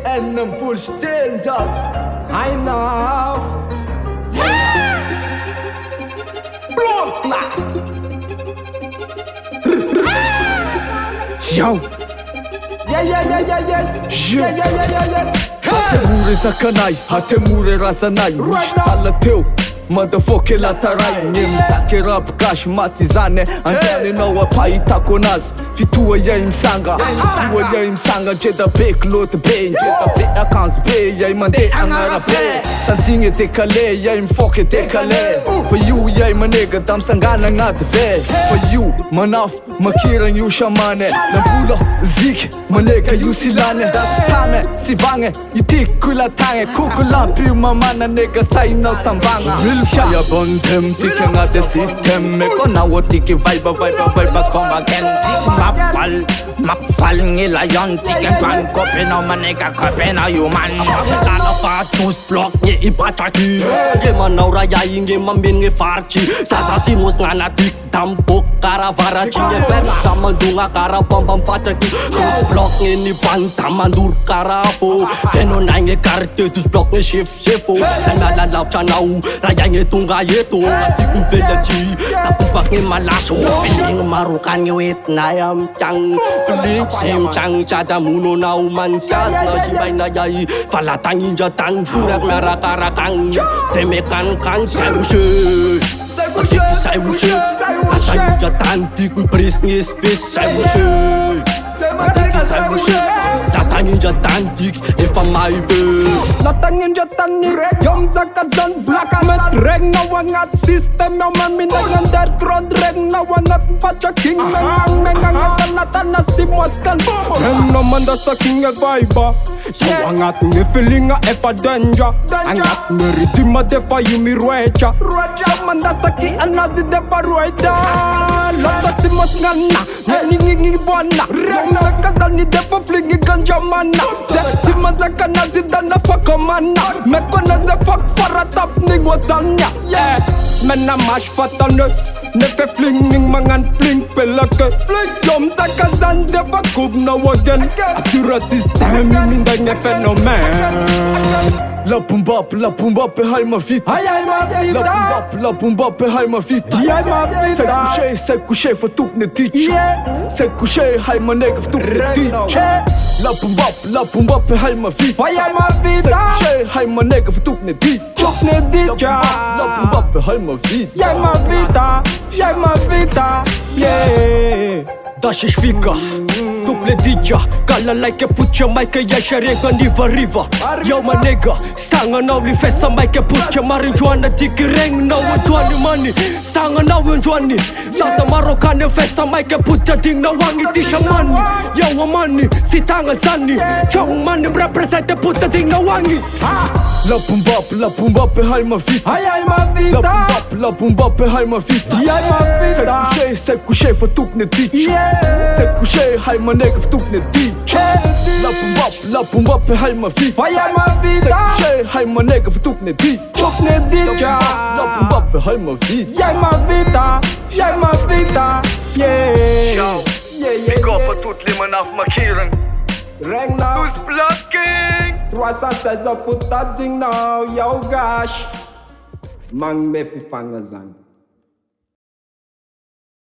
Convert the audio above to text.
En een full stentat. I know. Blondna. Yo. Hatemure zakanay, hatemure razanay. Misy tala teo, motherfucker lataray. Nemizaky rap gasy maty zany andeany anao apahitako anazy. Fitoa iay misanga, fitoa iay misanga. Ndreda be kiloty be, ndreda be akanjo be. Iay mande agnarabe, santigny dekale. Iay mifoky dekale. Fa io iay manega da misangana agnady ve. Fa io manafo makiragny io samane. Lambola ziky manega io silane. Da sy tane sy vagny itikiko latagny. Koko lampy io mamana nega sainao tambagna. Shaya bondem tiki agnaty système. Konao tiky vibe komba kenzik Mapfall ngila yon tiken dwan kopena manega kopena io man. Lala fa tous block nye ipataki. Nge manao rayay nge mambin nge farchi. Sasa simos ngana dik dampok karavara chinye ver damandunga kara pambam pataki. Tous block nge ni ban damandur karafo. Veno na nge karte tous block nge chefo. Nala laf chanau rayay nge tunga yeto. Ngatik mvelachi tapupak nge malasho. Piling marukan nge wet nayam chang. Feeling same chang chada muno na umansas na jibay na yay falatangin jatan turak narakarakang semekan kan sayushe Arjiki sayushe Latangin jatan tikul pris ngispis sayushe Arjiki sayushe Latangin jatan tik efa maibe Latangin jatan ni yom zakazan blakamet. Reng na wangat system yang man minang underground. Reng na wangat pacha king mengang tanatan na simwaskan. Reng na manda sa king e vibe. So angat nge feeling nga efa danger. Angat nge ridima defa yumi rwecha. Manda sa ki anazi defa rweda. Lota simwas ngana ngingi bwana. Reng na kazan ni defa flingi ganja mana. Simazaka nazi dana fuck mana. Mekona ze fuck faratap ning wazanya. Yeah, men na mash fatane. Nefe flinging mangan fling pelake. Yom zakazan defa kub now again. Asura system minda nge fenomen. La pumba pe hai ma vita. La pumba pe hai ma vita. Se couché fa tup ne ticho. Se couché hai ma nega fa tup ne ticho. La pumba pe hai ma vita. Se couché hai ma nega fa tup ne ticho. La pumba pe hai ma vita. Yeah. Dashi shfika Tuple dija Kala like pucha maike yasha rega niva riva Yo ma nega Stanga nau li festa maike pucha Marin juana tiki reng nau juani mani Stanga nau juani Sasa marokane festa maike pucha ding na wangi tisha mani Yo mani si tanga zani Chong mani represente puta ding na wangi La pumba pe hai ma vita. La pumba pe hai ma vita. Se couché fa tup ne ticho. Se couché hai ma nega fa tup ne ticho. La pumba pe hai ma vita. Se couché hai ma nega fa tup ne ticho. La pumba pe hai ma vita. Yeah. Big up à toutes les manaf makiren. Reng now. Tous blocking. 316 puta ding now. Yo gosh. Mang me fi fangazan.